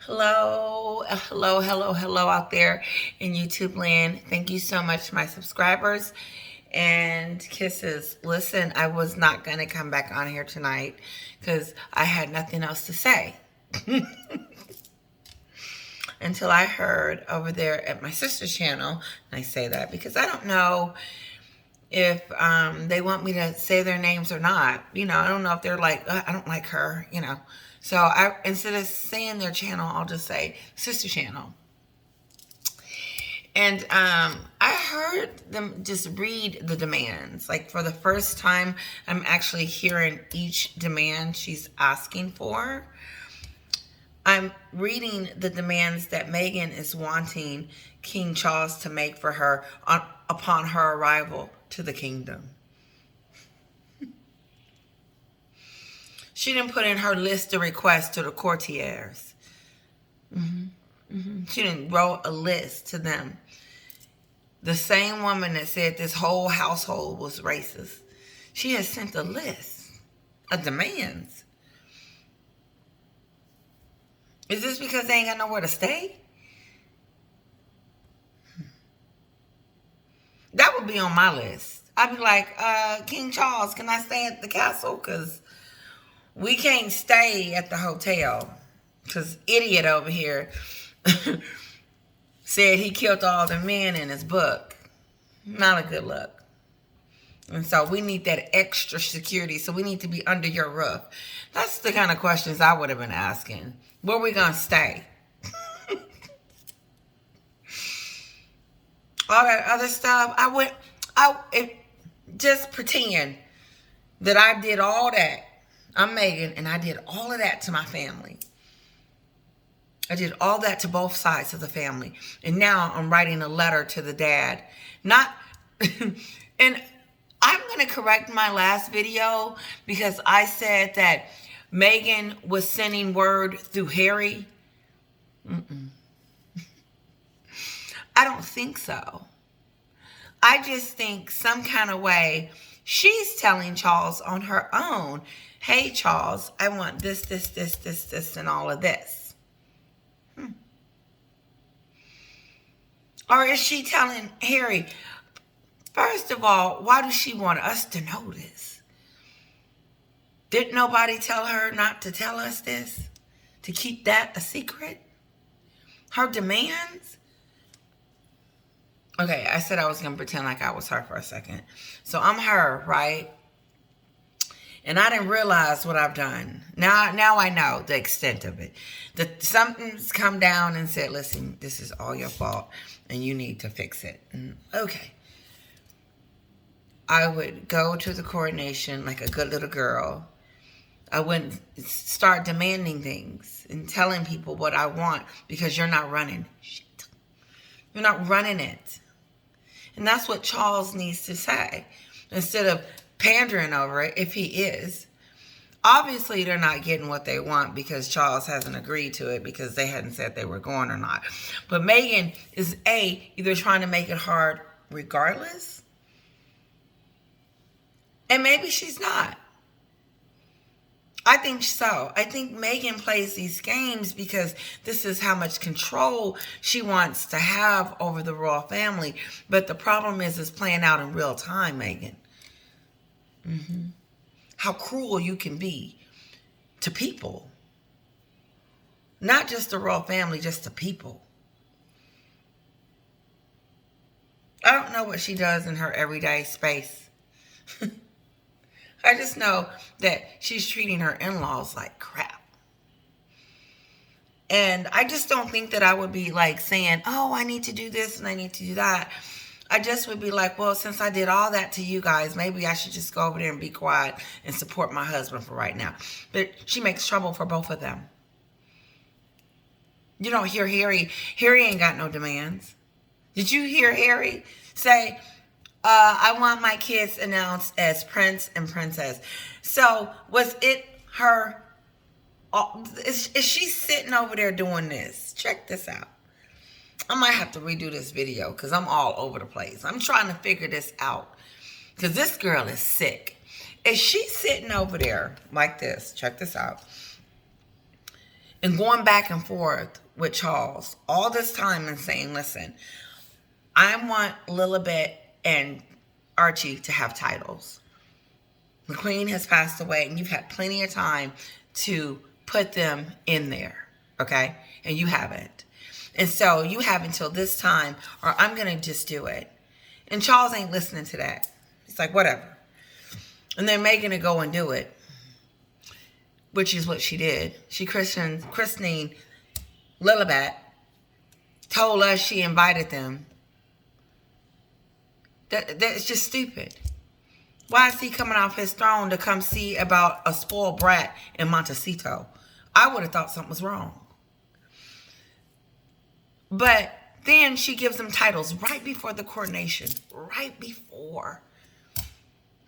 Hello out there in YouTube land. Thank you so much to my subscribers and kisses. Listen, I was not going to come back on here tonight because I had nothing else to say until I heard over there at my sister's channel. And I say that because I don't know if they want me to say their names or not. I don't know if they're like, I don't like her. So I, instead of saying their channel, I'll just say sister channel. And I heard them just read the demands. Like for the first time, I'm actually hearing each demand she's asking for. I'm reading the demands that Meghan is wanting King Charles to make for her upon her arrival to the kingdom. She didn't put in her list of requests to the courtiers. She didn't wrote a list to them. The same woman that said this whole household was racist. She has sent a list of demands. Is this because they ain't got nowhere to stay? That would be on my list. I'd be like, King Charles, can I stay at the castle? Because we can't stay at the hotel. Because idiot over here said he killed all the men in his book. Not a good look. And so we need that extra security. So we need to be under your roof. That's the kind of questions I would have been asking. Where are we going to stay? All that other stuff, just pretend that I did all that. I'm Meghan, and I did all of that to my family. I did all that to both sides of the family. And now I'm writing a letter to the dad. And I'm going to correct my last video because I said that Meghan was sending word through Harry. I don't think so. I just think some kind of way she's telling Charles on her own, hey, Charles, I want this, and all of this. Or is she telling Harry, first of all, why does she want us to know this? Didn't nobody tell her not to tell us this? To keep that a secret? Her demands? Okay, I said I was going to pretend like I was her for a second. So I'm her, right? And I didn't realize what I've done. Now I know the extent of it. Something's come down and said, listen, this is all your fault and you need to fix it. And okay. I would go to the coronation like a good little girl. I wouldn't start demanding things and telling people what I want because you're not running. Shit. You're not running it. And that's what Charles needs to say. Instead of pandering over it, if he is. Obviously, they're not getting what they want because Charles hasn't agreed to it because they hadn't said they were going or not. But Meghan is either trying to make it hard regardless. And maybe she's not. I think so. I think Meghan plays these games because this is how much control she wants to have over the royal family. But the problem is it's playing out in real time, Meghan. How cruel you can be to people. Not just the royal family, just to people. I don't know what she does in her everyday space. I just know that she's treating her in-laws like crap. And I just don't think that I would be like saying, oh, I need to do this and I need to do that. I just would be like, well, since I did all that to you guys, maybe I should just go over there and be quiet and support my husband for right now. But she makes trouble for both of them. You don't hear Harry. Harry ain't got no demands. Did you hear Harry say, I want my kids announced as Prince and Princess? So was it her? Is she sitting over there doing this? Check this out. I might have to redo this video because I'm all over the place. I'm trying to figure this out because this girl is sick. Is she sitting over there like this? Check this out. and going back and forth with Charles all this time and saying, listen, I want Lilibet and Archie to have titles. The queen has passed away, and you've had plenty of time to put them in there, okay? And you haven't. And so you have until this time, or I'm going to just do it. And Charles ain't listening to that. He's like, whatever. And then Meghan to go and do it, which is what she did. She christened Lilibet, told us she invited them. That's just stupid. Why is he coming off his throne to come see about a spoiled brat in Montecito? I would have thought something was wrong. But then she gives them titles right before the coronation. Right before.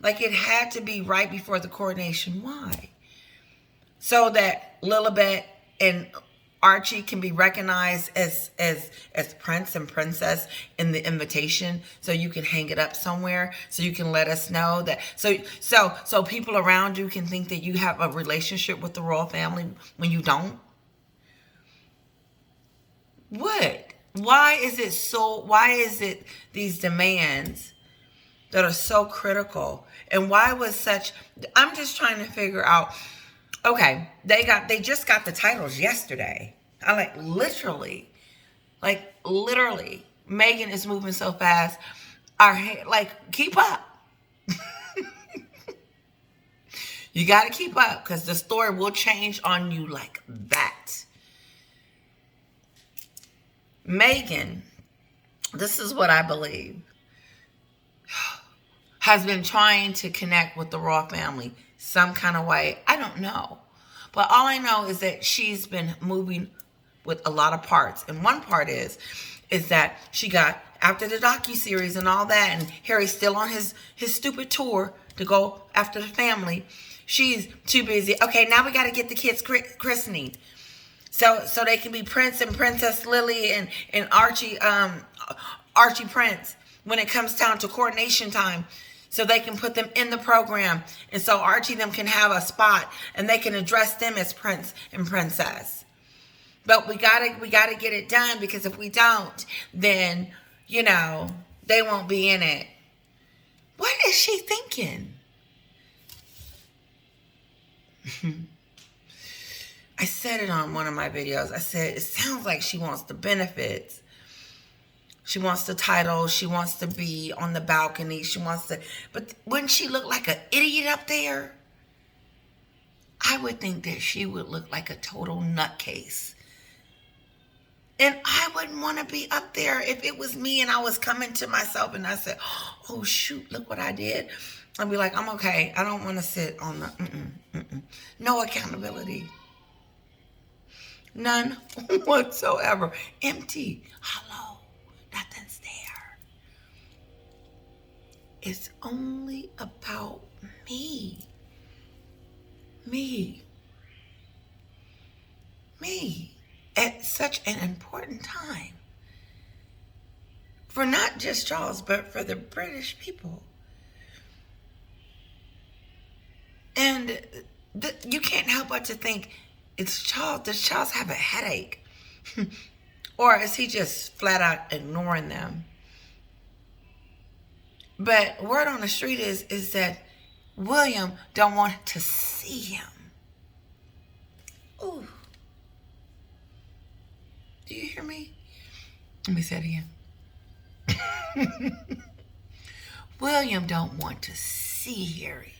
Like it had to be right before the coronation. Why? So that Lilibet and Archie can be recognized as prince and princess in the invitation, so you can hang it up somewhere, so you can let us know that, so people around you can think that you have a relationship with the royal family when you don't. What? Why is it these demands that are so critical? And why was such, I'm just trying to figure out. Okay, they just got the titles yesterday. I literally, Meghan is moving so fast. Keep up. You got to keep up, because the story will change on you like that. Meghan, this is what I believe, has been trying to connect with the royal family some kind of way. I don't know. But all I know is that she's been moving with a lot of parts. And one part is that she got, after the docuseries and all that, and Harry's still on his stupid tour to go after the family, she's too busy. Okay, now we got to get the kids christening. So they can be Prince and Princess Lily and Archie Prince when it comes down to coronation time. So they can put them in the program. And so Archie them can have a spot, and they can address them as Prince and Princess. But we gotta get it done, because if we don't, then, they won't be in it. What is she thinking? I said it on one of my videos. I said, it sounds like she wants the benefits. She wants the title. She wants to be on the balcony. But wouldn't she look like an idiot up there? I would think that she would look like a total nutcase. And I wouldn't want to be up there if it was me and I was coming to myself and I said, oh, shoot, look what I did. I'd be like, I'm okay. I don't want to sit on the, no accountability. None whatsoever. Empty. Hello. Nothing's there. It's only about me. Me. At such an important time. For not just Charles, but for the British people. And you can't help but to think, it's Charles. Does Charles have a headache? Or is he just flat out ignoring them? But word on the street is that William don't want to see him. Ooh. Do you hear me? Let me say it again. William don't want to see Harry.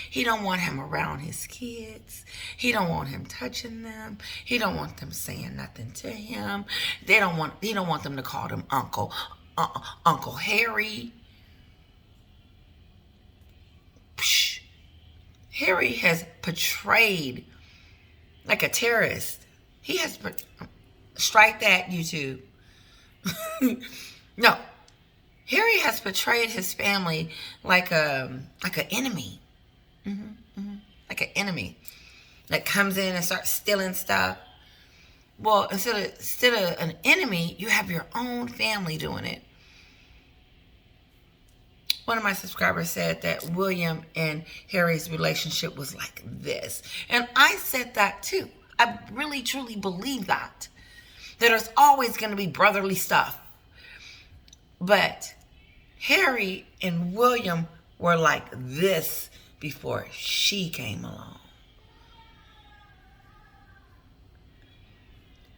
He don't want him around his kids. He don't want him touching them. He don't want them saying nothing to him. He don't want them to call him Uncle Harry. Psh. Harry has portrayed like a terrorist. He has strike that, YouTube. No. Harry has portrayed his family like an enemy. Like an enemy that comes in and starts stealing stuff. Well, instead of an enemy, you have your own family doing it. One of my subscribers said that William and Harry's relationship was like this. And I said that too. I really, truly believe that. There's always going to be brotherly stuff. But Harry and William were like this before she came along.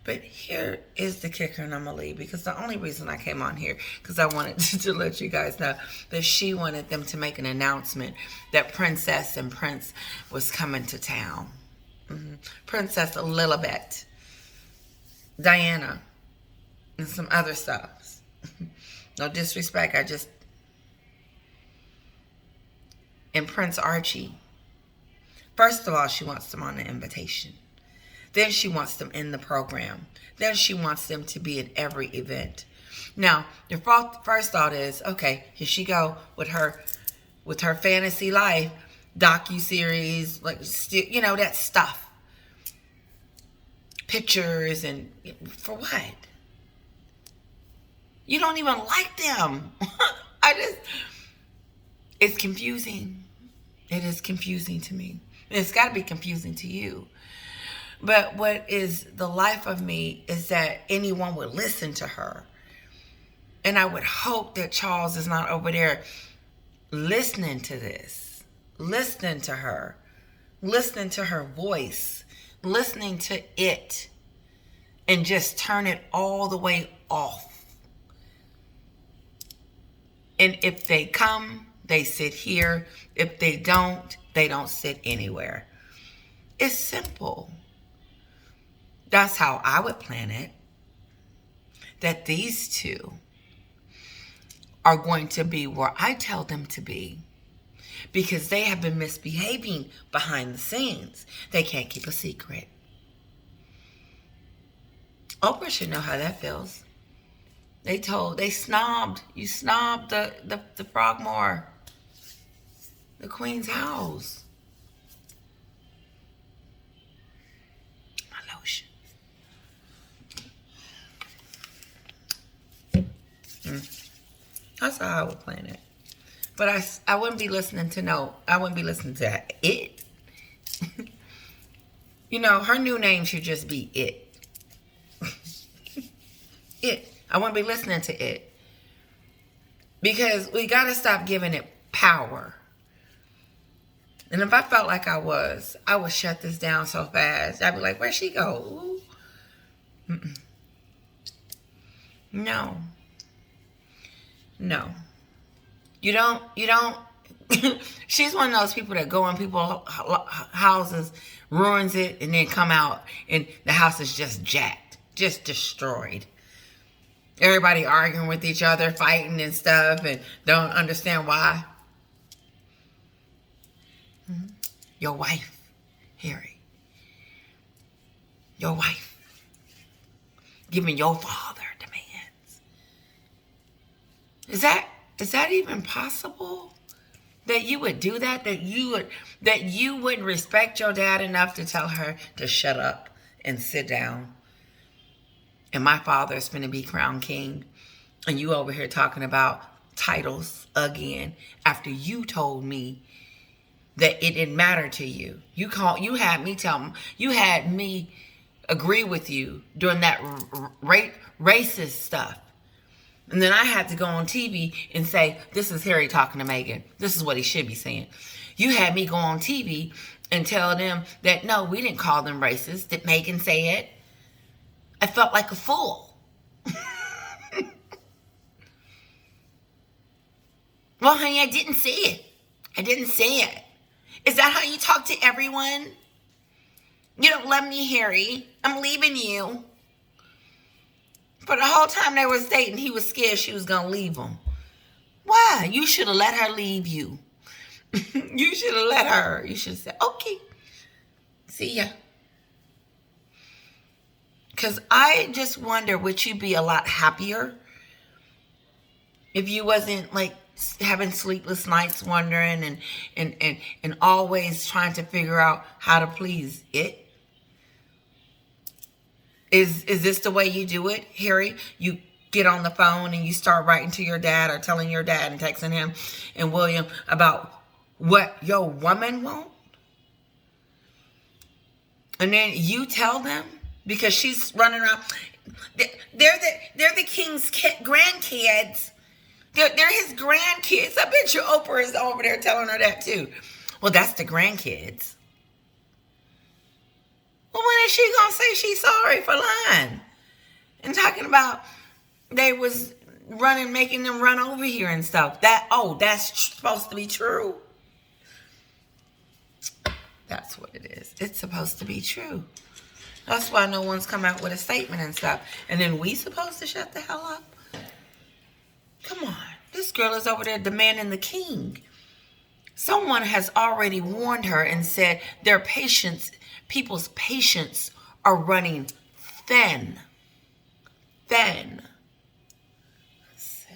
But here is the kicker, and I'm going to leave, because the only reason I came on here, because I wanted to let you guys know that she wanted them to make an announcement that Princess and Prince was coming to town. Princess Lilibet, Diana, and some other stuff. No disrespect, and Prince Archie. First of all, she wants them on the invitation. Then she wants them in the program. Then she wants them to be at every event. Now, your first thought is, okay, here she go with her fantasy life, docuseries, like, that stuff. Pictures, and for what? You don't even like them. It's confusing. It is confusing to me. It's got to be confusing to you. But what is the life of me is that anyone would listen to her. And I would hope that Charles is not over there listening to this, listening to her, listening to her voice, listening to it, and just turn it all the way off. And if they come, they sit here. If they don't sit anywhere. It's simple. That's how I would plan it. That these two are going to be where I tell them to be. Because they have been misbehaving behind the scenes. They can't keep a secret. Oprah should know how that feels. You snobbed the Frogmore, the Queen's house. My lotion. That's how I would plan it. But I wouldn't be listening to it. Her new name should just be it. It. I wouldn't be listening to it. Because we got to stop giving it power. And if I felt like I would shut this down so fast. I'd be like, where'd she go? Mm-mm. No. You don't. She's one of those people that go in people's houses, ruins it, and then come out and the house is just jacked, just destroyed. Everybody arguing with each other, fighting and stuff, and don't understand why. Your wife, Harry. Your wife. Giving your father demands. Is that even possible? That you would do that? That you wouldn't respect your dad enough to tell her to shut up and sit down? And my father is going to be crowned king. And you over here talking about titles again after you told me that it didn't matter to you. You had me agree with you during that racist stuff. And then I had to go on TV and say, this is Harry talking to Meghan. This is what he should be saying. You had me go on TV and tell them that, no, we didn't call them racist. Did Meghan say it? I felt like a fool. Well, honey, I didn't say it. Is that how you talk to everyone? You don't love me, Harry. I'm leaving you. For the whole time they was dating, he was scared she was going to leave him. Why? You should have let her leave you. You should have let her. You should have said, okay, see ya. Because I just wonder, would you be a lot happier if you wasn't like having sleepless nights wondering and always trying to figure out how to please it? Is this the way you do it, Harry? You get on the phone and you start writing to your dad or telling your dad and texting him and William about what your woman wants? And then you tell them because she's running around. They're the king's grandkids. They're his grandkids. I bet you Oprah is over there telling her that too. Well, that's the grandkids. Well, when is she gonna say she's sorry for lying and talking about they was running, making them run over here and stuff? That's supposed to be true. That's what it is. It's supposed to be true. That's why no one's come out with a statement and stuff. And then we supposed to shut the hell up? Come on. This girl is over there demanding the king. Someone has already warned her and said people's patience are running thin. So,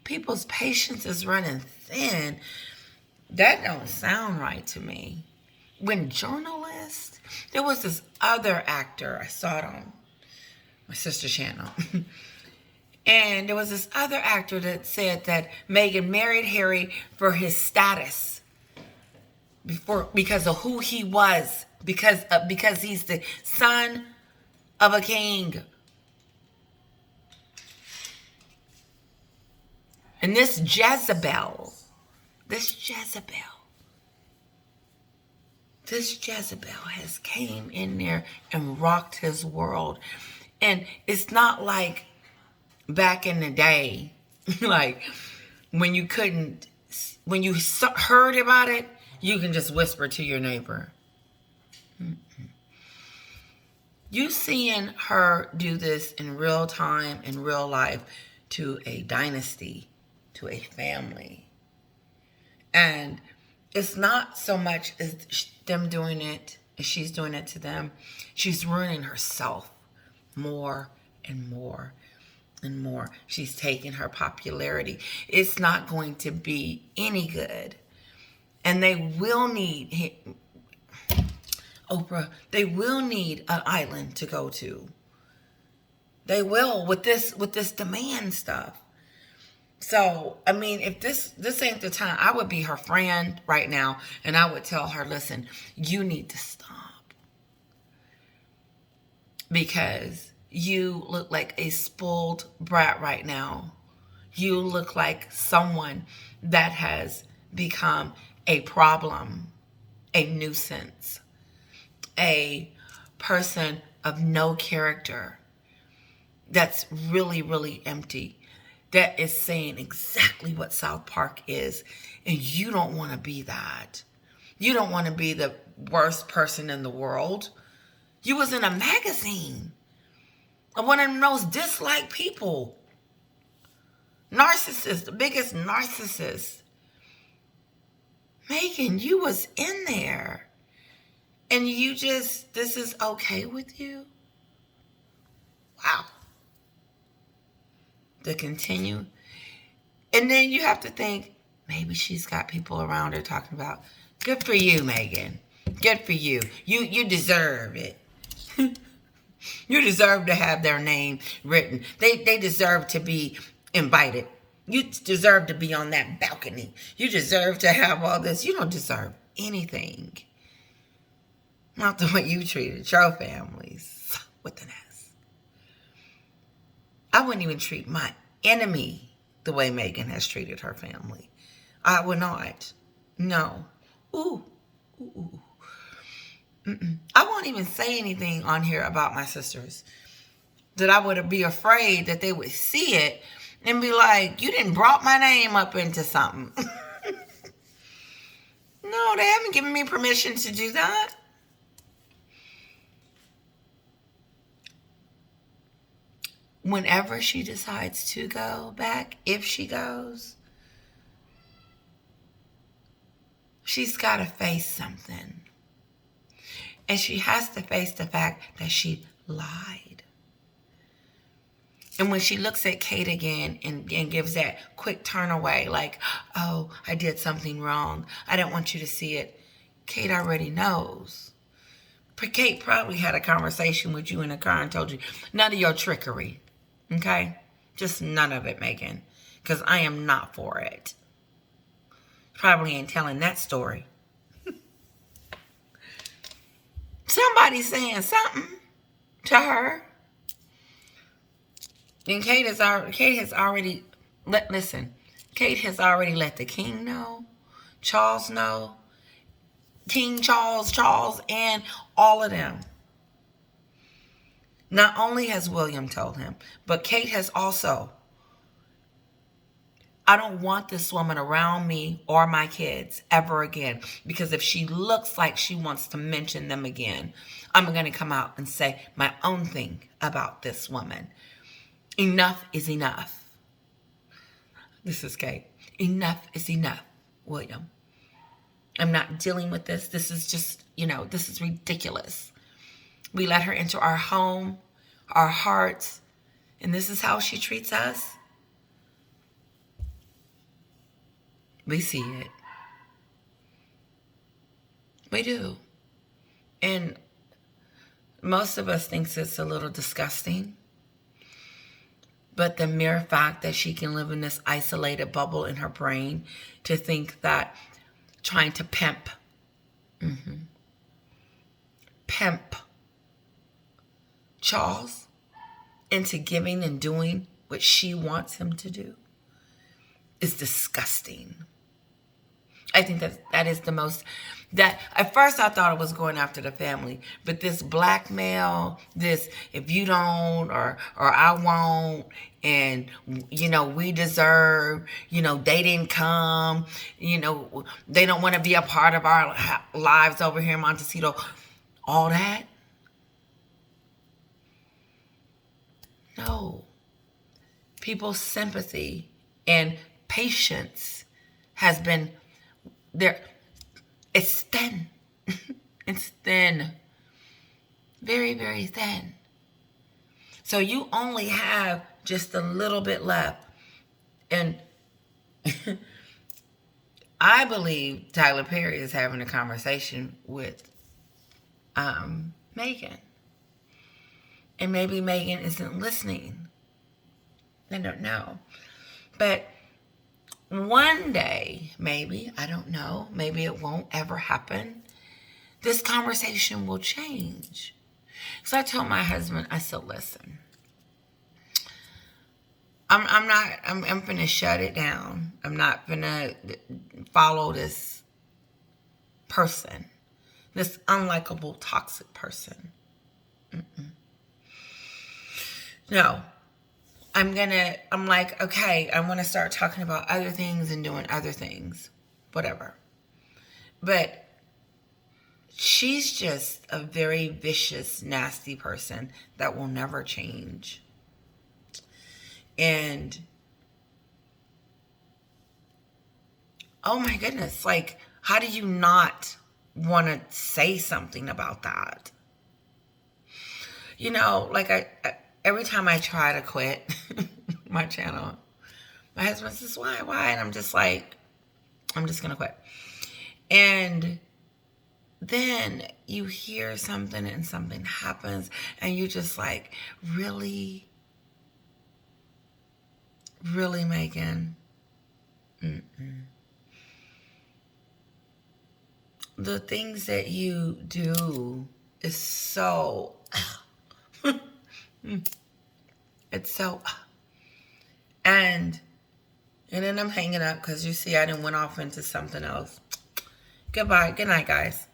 people's patience is running thin. That don't sound right to me. When journalists, there was this other actor, I saw it on my sister's channel. And there was this other actor that said that Meghan married Harry for his status, because of who he was, because he's the son of a king. And this Jezebel has came in there and rocked his world. And it's not like back in the day, like when you heard about it, you can just whisper to your neighbor. You seeing her do this in real time, in real life, to a dynasty, to a family. And it's not so much as them doing it, as she's doing it to them. She's ruining herself more and more and more. She's taking her popularity. It's not going to be any good. And they will need, Oprah, they will need an island to go to. They will with this demand stuff. So, I mean, if this ain't the time, I would be her friend right now, and I would tell her, listen, you need to stop. Because you look like a spoiled brat right now. You look like someone that has become a problem, a nuisance, a person of no character that's really, really empty. That is saying exactly what South Park is. And you don't want to be that. You don't want to be the worst person in the world. You was in a magazine of one of the most disliked people. Narcissist, the biggest narcissist. Meghan, you was in there. And this is okay with you? Wow. To continue. And then you have to think, maybe she's got people around her talking about, good for you, Meghan. Good for you. You deserve it. You deserve to have their name written. They deserve to be invited. You deserve to be on that balcony. You deserve to have all this. You don't deserve anything. Not the way you treated your families with an S. I wouldn't even treat my enemy the way Meghan has treated her family. I would not. No. Ooh. I won't even say anything on here about my sisters. That I would be afraid that they would see it and be like, you didn't brought my name up into something. No, they haven't given me permission to do that. Whenever she decides to go back, if she goes, she's got to face something. And she has to face the fact that she lied. And when she looks at Kate again and gives that quick turn away, like, oh, I did something wrong. I didn't want you to see it. Kate already knows. Kate probably had a conversation with you in the car and told you, none of your trickery. Okay? Just none of it, Meghan. Because I am not for it. Probably ain't telling that story. Somebody's saying something to her. And Kate has already listen. Kate has already let the king know, Charles know, King Charles, and all of them. Not only has William told him, but Kate has also. I don't want this woman around me or my kids ever again. Because if she looks like she wants to mention them again, I'm going to come out and say my own thing about this woman. Enough is enough. This is Kate. Enough is enough, William. I'm not dealing with this. This is just, this is ridiculous. We let her into our home, our hearts, and this is how she treats us. We see it. We do. And most of us thinks it's a little disgusting. But the mere fact that she can live in this isolated bubble in her brain to think that trying to pimp Charles into giving and doing what she wants him to do is disgusting. I think that is the most, that at first I thought it was going after the family, but this blackmail, this if you don't or I won't, and we deserve, they didn't come, they don't want to be a part of our lives over here in Montecito, all that. No. People's sympathy and patience has been there. It's thin. It's thin. Very, very thin. So you only have just a little bit left. And I believe Tyler Perry is having a conversation with Meghan. And maybe Meghan isn't listening. I don't know. But one day, maybe, I don't know, maybe it won't ever happen, this conversation will change. So I told my husband, I said, listen, I'm finna shut it down. I'm not finna follow this person, this unlikable, toxic person. No. I'm like, okay, I want to start talking about other things and doing other things. Whatever. But she's just a very vicious, nasty person that will never change. And, oh my goodness, like, how do you not want to say something about that? Like I every time I try to quit my channel, my husband says, why? And I'm just like, I'm just going to quit. And then you hear something and something happens and you just like, really? Really, Meghan? The things that you do is so... It's so, and then I'm hanging up because you see I done went off into something else. Goodbye. Good night, guys.